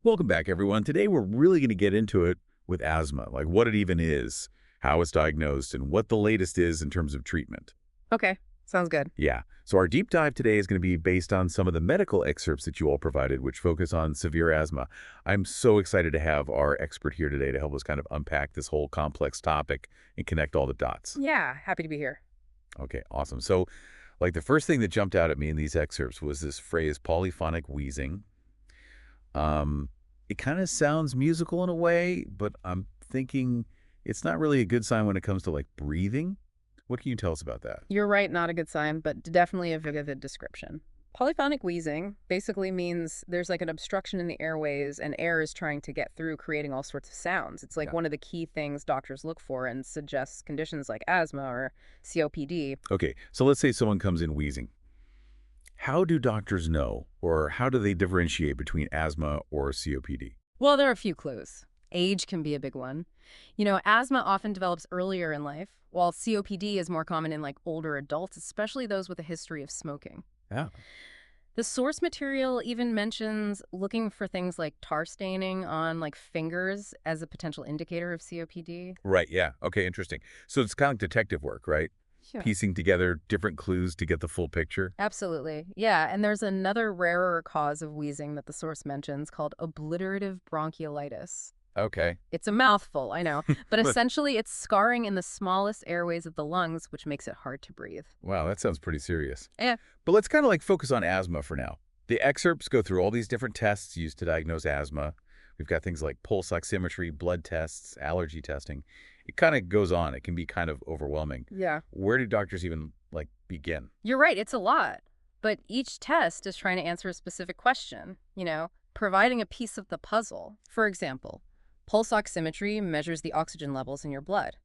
Welcome back, everyone. Today, we're really going to get into it with asthma, like what it even is, how it's diagnosed, and what the latest is in terms of treatment. Okay, sounds good. Yeah. So our deep dive today is going to be based on some of the medical excerpts that you all provided, which focus on severe asthma. I'm so excited to have our expert here today to help us kind of unpack this whole complex topic and connect all the dots. Yeah, happy to be here. Okay, awesome. So, like the first thing that jumped out at me in these excerpts was this phrase polyphonic wheezing. Um, it kind of sounds musical in a way, but I'm thinking it's not really a good sign when it comes to like breathing. What can you tell us about that? You're right, not a good sign, but definitely a vivid description. Polyphonic wheezing basically means there's like an obstruction in the airways and air is trying to get through, creating all sorts of sounds. It's like Yeah. one of the key things doctors look for and suggests conditions like asthma or COPD. Okay, so let's say someone comes in wheezing. How do doctors know, or how do they differentiate between asthma or COPD? Well, there are a few clues. Age can be a big one. Asthma often develops earlier in life, while COPD is more common in like older adults, especially those with a history of smoking. Yeah. The source material even mentions looking for things like tar staining on like fingers as a potential indicator of COPD. Right, yeah. Okay, interesting. So it's kind of like detective work, right? Yeah. Piecing together different clues to get the full picture. Absolutely. Yeah, and there's another rarer cause of wheezing that the source mentions called obliterative bronchiolitis. Okay. It's a mouthful, I know, but But essentially it's scarring in the smallest airways of the lungs, which makes it hard to breathe. wow, that sounds pretty serious. Yeah. But let's kind of like focus on asthma for now. The excerpts go through all these different tests used to diagnose asthma. We've got things like pulse oximetry, blood tests, allergy testing. It kind of goes on. It can be kind of overwhelming. Yeah. Where do doctors even like begin? You're right, it's a lot. But each test is trying to answer a specific question, providing a piece of the puzzle. For example, pulse oximetry measures the oxygen levels in your blood.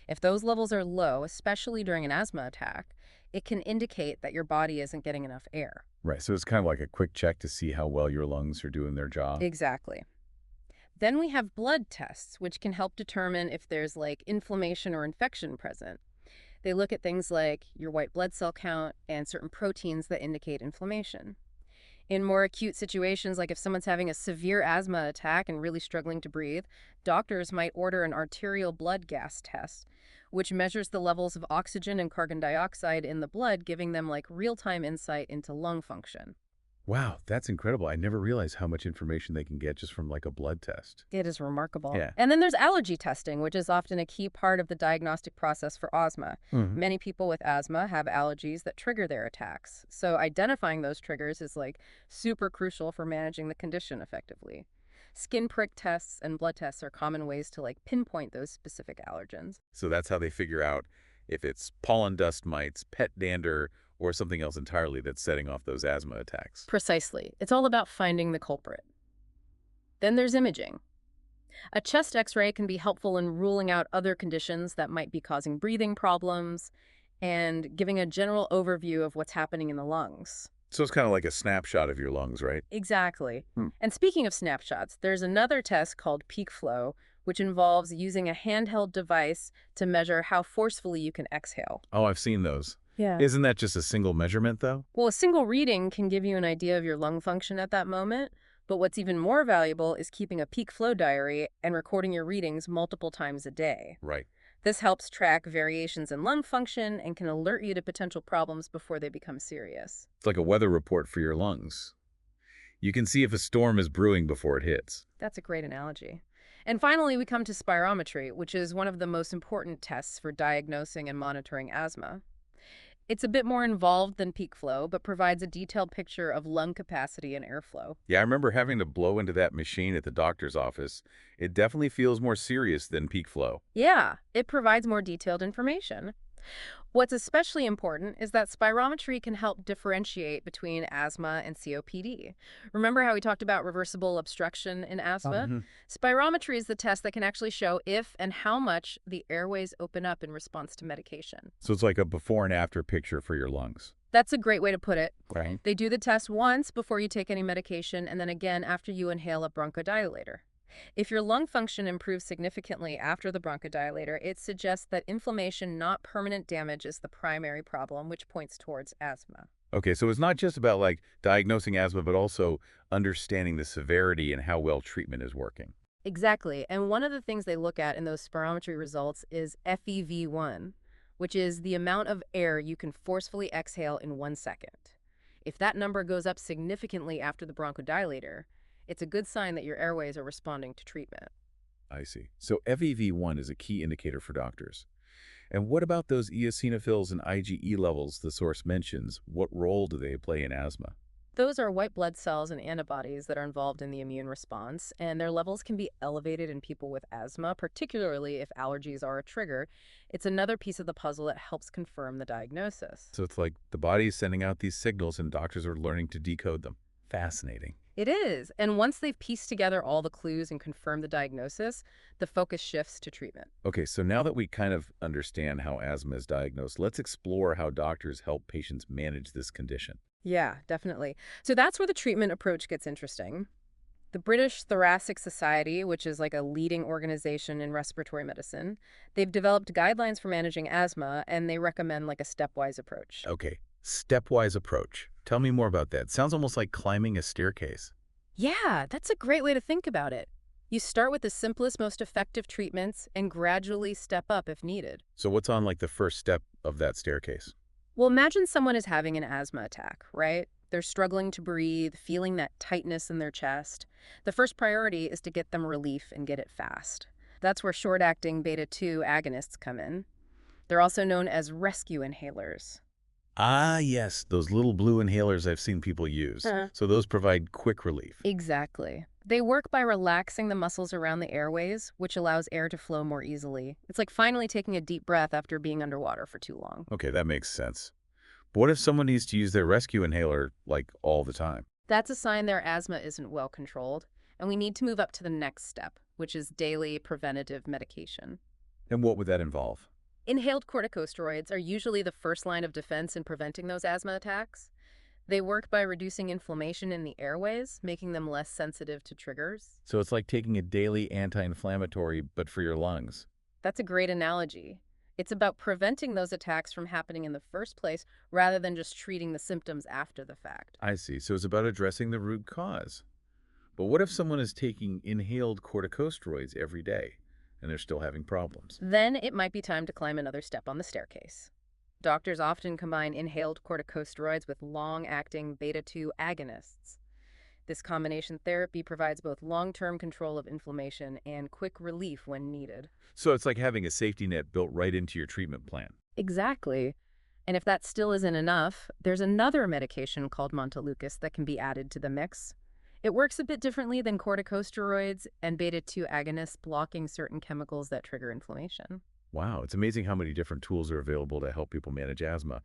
If those levels are low, especially during an asthma attack, it can indicate that your body isn't getting enough air. Right. So it's kind of like a quick check to see how well your lungs are doing their job. Exactly. Then we have blood tests, which can help determine if there's like inflammation or infection present. They look at things like your white blood cell count and certain proteins that indicate inflammation. In more acute situations, like if someone's having a severe asthma attack and really struggling to breathe, doctors might order an arterial blood gas test, which measures the levels of oxygen and carbon dioxide in the blood, giving them like real-time insight into lung function. Wow, that's incredible. I never realized how much information they can get just from like a blood test. It is remarkable. Yeah. And then there's allergy testing, which is often a key part of the diagnostic process for asthma. Hmm. Many people with asthma have allergies that trigger their attacks. So identifying those triggers is like super crucial for managing the condition effectively. Skin prick tests and blood tests are common ways to like pinpoint those specific allergens. So that's how they figure out if it's pollen dust mites, pet dander, or something else entirely that's setting off those asthma attacks. Precisely. It's all about finding the culprit. Then there's imaging. A chest x-ray can be helpful in ruling out other conditions that might be causing breathing problems and giving a general overview of what's happening in the lungs. So it's kind of like a snapshot of your lungs, right? Exactly. Hmm. And speaking of snapshots, there's another test called peak flow, which involves using a handheld device to measure how forcefully you can exhale. Oh, I've seen those. Yeah. Isn't that just a single measurement, though? Well, a single reading can give you an idea of your lung function at that moment, but what's even more valuable is keeping a peak flow diary and recording your readings multiple times a day. Right. This helps track variations in lung function and can alert you to potential problems before they become serious. It's like a weather report for your lungs. You can see if a storm is brewing before it hits. That's a great analogy. And finally, we come to spirometry, which is one of the most important tests for diagnosing and monitoring asthma. It's a bit more involved than peak flow, but provides a detailed picture of lung capacity and airflow. Yeah, I remember having to blow into that machine at the doctor's office. It definitely feels more serious than peak flow. Yeah, it provides more detailed information. What's especially important is that spirometry can help differentiate between asthma and COPD. Remember how we talked about reversible obstruction in asthma? Mhm. Spirometry is the test that can actually show if and how much the airways open up in response to medication. So it's like a before and after picture for your lungs. That's a great way to put it. Right. They do the test once before you take any medication and then again after you inhale a bronchodilator. If your lung function improves significantly after the bronchodilator, it suggests that inflammation, not permanent damage, is the primary problem, which points towards asthma. Okay, so it's not just about like diagnosing asthma, but also understanding the severity and how well treatment is working. Exactly. And one of the things they look at in those spirometry results is FEV1, which is the amount of air you can forcefully exhale in 1 second. If that number goes up significantly after the bronchodilator, it's a good sign that your airways are responding to treatment. I see. So FEV1 is a key indicator for doctors. And what about those eosinophils and IgE levels the source mentions? What role do they play in asthma? Those are white blood cells and antibodies that are involved in the immune response, and their levels can be elevated in people with asthma, particularly if allergies are a trigger. It's another piece of the puzzle that helps confirm the diagnosis. So it's like the body is sending out these signals and doctors are learning to decode them. Fascinating. It is, and once they've pieced together all the clues and confirmed the diagnosis, the focus shifts to treatment. Okay, so now that we kind of understand how asthma is diagnosed, let's explore how doctors help patients manage this condition. Yeah, definitely. So that's where the treatment approach gets interesting. The British Thoracic Society, which is like a leading organization in respiratory medicine, they've developed guidelines for managing asthma, and they recommend like a stepwise approach. Okay, stepwise approach. Tell me more about that. Sounds almost like climbing a staircase. Yeah, that's a great way to think about it. You start with the simplest, most effective treatments and gradually step up if needed. So what's on like the first step of that staircase? Well, imagine someone is having an asthma attack, right? They're struggling to breathe, feeling that tightness in their chest. The first priority is to get them relief and get it fast. That's where short-acting beta-2 agonists come in. They're also known as rescue inhalers. Ah, yes, those little blue inhalers I've seen people use. So those provide quick relief. Exactly. They work by relaxing the muscles around the airways, which allows air to flow more easily. It's like finally taking a deep breath after being underwater for too long. Okay, that makes sense. But what if someone needs to use their rescue inhaler, like, all the time? That's a sign their asthma isn't well controlled, and we need to move up to the next step, which is daily preventative medication. And what would that involve? Inhaled corticosteroids are usually the first line of defense in preventing those asthma attacks. They work by reducing inflammation in the airways, making them less sensitive to triggers. So it's like taking a daily anti-inflammatory, but for your lungs. That's a great analogy. It's about preventing those attacks from happening in the first place rather than just treating the symptoms after the fact. I see. So it's about addressing the root cause. But what if someone is taking inhaled corticosteroids every day and they're still having problems? Then it might be time to climb another step on the staircase. Doctors often combine inhaled corticosteroids with long-acting beta-2 agonists. This combination therapy provides both long-term control of inflammation and quick relief when needed. So it's like having a safety net built right into your treatment plan. Exactly. And if that still isn't enough, there's another medication called Montelukast that can be added to the mix. It works a bit differently than corticosteroids and beta-2 agonists, blocking certain chemicals that trigger inflammation. Wow, it's amazing how many different tools are available to help people manage asthma.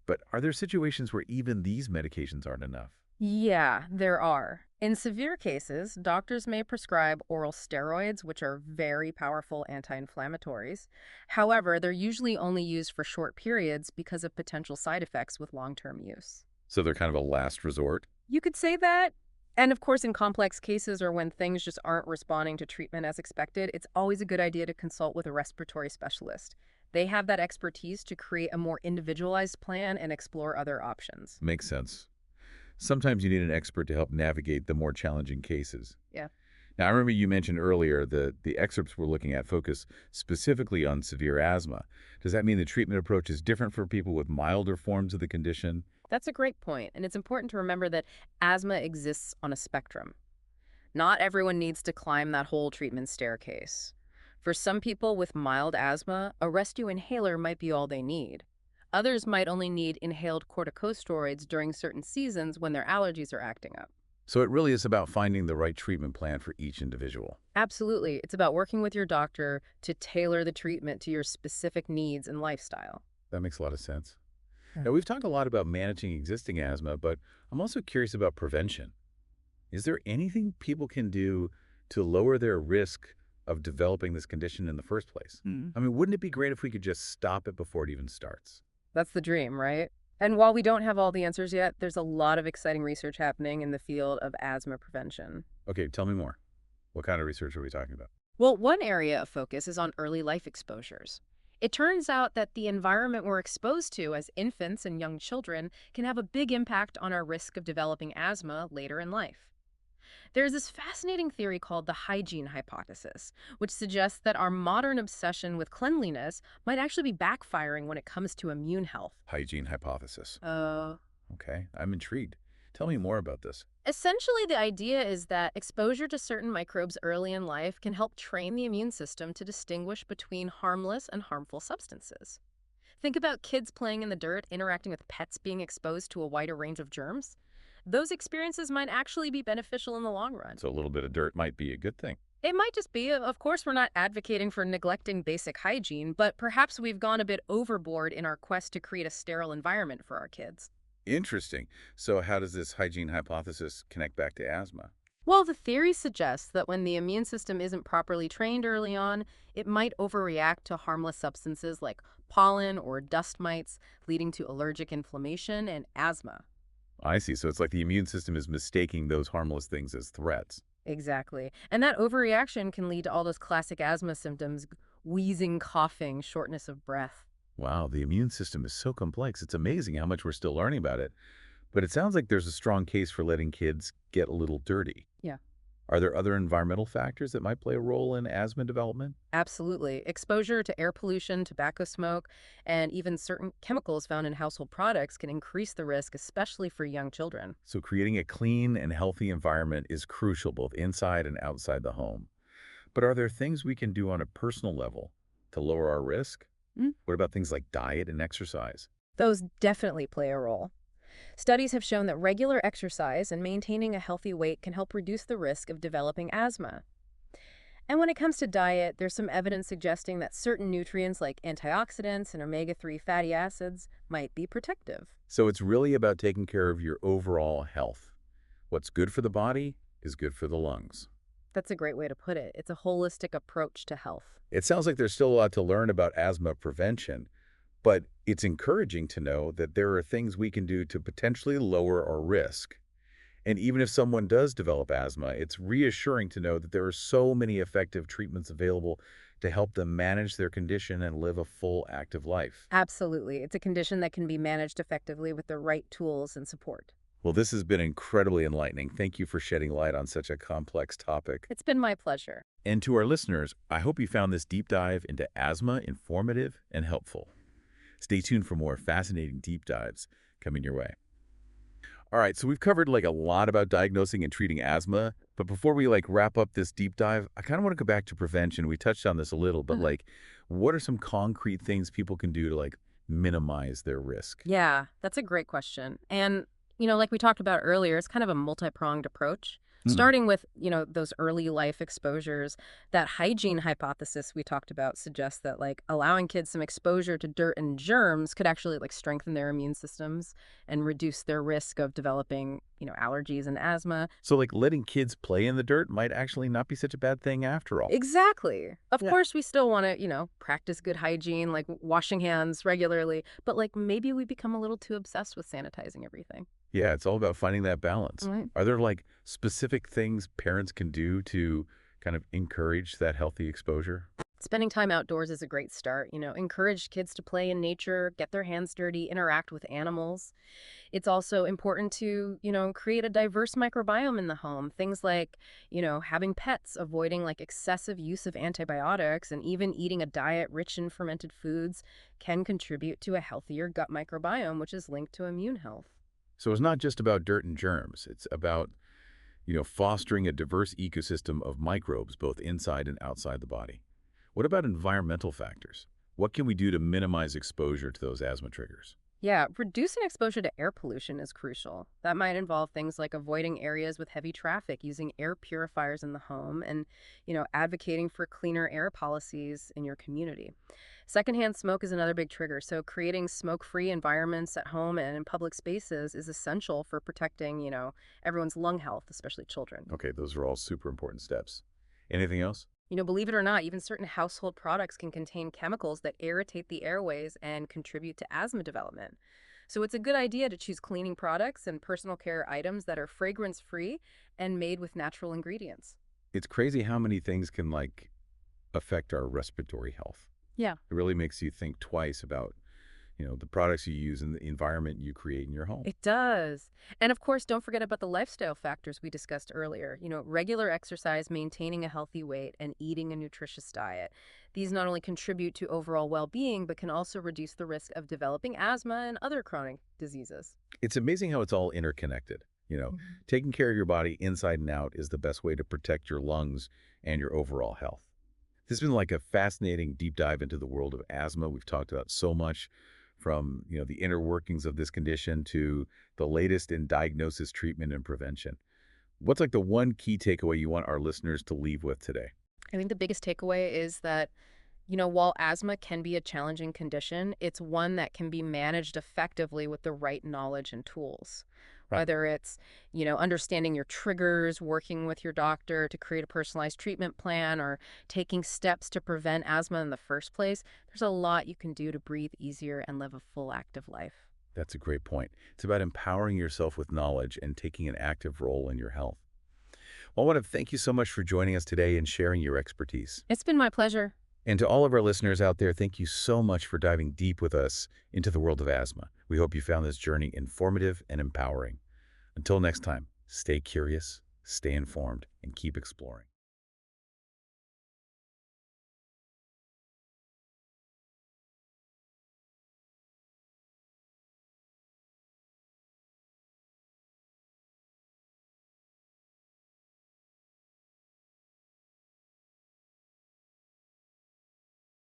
But are there situations where even these medications aren't enough? Yeah, there are. In severe cases, doctors may prescribe oral steroids, which are very powerful anti-inflammatories. However, they're usually only used for short periods because of potential side effects with long-term use. So they're kind of a last resort? You could say that. And of course, in complex cases or when things just aren't responding to treatment as expected, it's always a good idea to consult with a respiratory specialist. They have that expertise to create a more individualized plan and explore other options. Makes sense. Sometimes you need an expert to help navigate the more challenging cases. Yeah. Now, I remember you mentioned earlier that the excerpts we're looking at focus specifically on severe asthma. Does that mean the treatment approach is different for people with milder forms of the condition? That's a great point, and it's important to remember that asthma exists on a spectrum. Not everyone needs to climb that whole treatment staircase. For some people with mild asthma, a rescue inhaler might be all they need. Others might only need inhaled corticosteroids during certain seasons when their allergies are acting up. So it really is about finding the right treatment plan for each individual. Absolutely. It's about working with your doctor to tailor the treatment to your specific needs and lifestyle. That makes a lot of sense. Yeah. Now, we've talked a lot about managing existing asthma, but I'm also curious about prevention. Is there anything people can do to lower their risk of developing this condition in the first place? I mean, wouldn't it be great if we could just stop it before it even starts? That's the dream, right? And while we don't have all the answers yet, there's a lot of exciting research happening in the field of asthma prevention. Okay, tell me more. What kind of research are we talking about? Well, one area of focus is on early life exposures. It turns out that the environment we're exposed to as infants and young children can have a big impact on our risk of developing asthma later in life. There's this fascinating theory called the hygiene hypothesis, which suggests that our modern obsession with cleanliness might actually be backfiring when it comes to immune health. Hygiene hypothesis. Uh, Okay, I'm intrigued. Tell me more about this. Essentially, the idea is that exposure to certain microbes early in life can help train the immune system to distinguish between harmless and harmful substances. Think about kids playing in the dirt, interacting with pets, being exposed to a wider range of germs. Those experiences might actually be beneficial in the long run. So a little bit of dirt might be a good thing. It might just be, of course, we're not advocating for neglecting basic hygiene, but perhaps we've gone a bit overboard in our quest to create a sterile environment for our kids. Interesting. So how does this hygiene hypothesis connect back to asthma? Well, the theory suggests that when the immune system isn't properly trained early on, it might overreact to harmless substances like pollen or dust mites, leading to allergic inflammation and asthma. I see. So it's like the immune system is mistaking those harmless things as threats. Exactly. And that overreaction can lead to all those classic asthma symptoms: wheezing, coughing, shortness of breath. Wow, the immune system is so complex. It's amazing how much we're still learning about it. But it sounds like there's a strong case for letting kids get a little dirty. Yeah. Are there other environmental factors that might play a role in asthma development? Absolutely. Exposure to air pollution, tobacco smoke, and even certain chemicals found in household products can increase the risk, especially for young children. So creating a clean and healthy environment is crucial both inside and outside the home. But are there things we can do on a personal level to lower our risk? Mm. What about things like diet and exercise? Those definitely play a role. Studies have shown that regular exercise and maintaining a healthy weight can help reduce the risk of developing asthma. And when it comes to diet, there's some evidence suggesting that certain nutrients like antioxidants and omega-3 fatty acids might be protective. So it's really about taking care of your overall health. What's good for the body is good for the lungs. That's a great way to put it. It's a holistic approach to health. It sounds like there's still a lot to learn about asthma prevention, but it's encouraging to know that there are things we can do to potentially lower our risk. And even if someone does develop asthma, it's reassuring to know that there are so many effective treatments available to help them manage their condition and live a full, active life. Absolutely. It's a condition that can be managed effectively with the right tools and support. Well, this has been incredibly enlightening. Thank you for shedding light on such a complex topic. It's been my pleasure. And to our listeners, I hope you found this deep dive into asthma informative and helpful. Stay tuned for more fascinating deep dives coming your way. All right, so we've covered like a lot about diagnosing and treating asthma, but before we wrap up this deep dive, I kind of want to go back to prevention. We touched on this a little, but what are some concrete things people can do to minimize their risk? Yeah, that's a great question. And, like we talked about earlier, it's kind of a multi-pronged approach. Starting with, those early life exposures, that hygiene hypothesis we talked about suggests that allowing kids some exposure to dirt and germs could actually strengthen their immune systems and reduce their risk of developing, allergies and asthma. So letting kids play in the dirt might actually not be such a bad thing after all. Exactly. Of Yeah. course, we still want to, practice good hygiene, like washing hands regularly, but maybe we become a little too obsessed with sanitizing everything. Yeah, it's all about finding that balance. Right. Are there specific things parents can do to kind of encourage that healthy exposure? Spending time outdoors is a great start. Encourage kids to play in nature, get their hands dirty, interact with animals. It's also important to, create a diverse microbiome in the home. Things like, having pets, avoiding excessive use of antibiotics, and even eating a diet rich in fermented foods can contribute to a healthier gut microbiome, which is linked to immune health. So it's not just about dirt and germs. It's about, fostering a diverse ecosystem of microbes both inside and outside the body. What about environmental factors? What can we do to minimize exposure to those asthma triggers? Yeah, reducing exposure to air pollution is crucial. That might involve things like avoiding areas with heavy traffic, using air purifiers in the home, and, advocating for cleaner air policies in your community. Secondhand smoke is another big trigger, so creating smoke-free environments at home and in public spaces is essential for protecting, everyone's lung health, especially children. Okay, those are all super important steps. Anything else? Believe it or not, even certain household products can contain chemicals that irritate the airways and contribute to asthma development. So it's a good idea to choose cleaning products and personal care items that are fragrance-free and made with natural ingredients. It's crazy how many things can, like, affect our respiratory health. Yeah. It really makes you think twice about, the products you use and the environment you create in your home. It does. And of course, don't forget about the lifestyle factors we discussed earlier. Regular exercise, maintaining a healthy weight, and eating a nutritious diet. These not only contribute to overall well being, but can also reduce the risk of developing asthma and other chronic diseases. It's amazing how it's all interconnected. Mhm. Taking care of your body inside and out is the best way to protect your lungs and your overall health. This has been like a fascinating deep dive into the world of asthma. We've talked about so much from, the inner workings of this condition to the latest in diagnosis, treatment, and prevention. What's like the one key takeaway you want our listeners to leave with today? I think the biggest takeaway is that while asthma can be a challenging condition, it's one that can be managed effectively with the right knowledge and tools. Right. Whether it's, understanding your triggers, working with your doctor to create a personalized treatment plan, or taking steps to prevent asthma in the first place, there's a lot you can do to breathe easier and live a full, active life. That's a great point. It's about empowering yourself with knowledge and taking an active role in your health. Well, I want to thank you so much for joining us today and sharing your expertise. It's been my pleasure. And to all of our listeners out there, thank you so much for diving deep with us into the world of asthma. We hope you found this journey informative and empowering. Until next time, stay curious, stay informed, and keep exploring.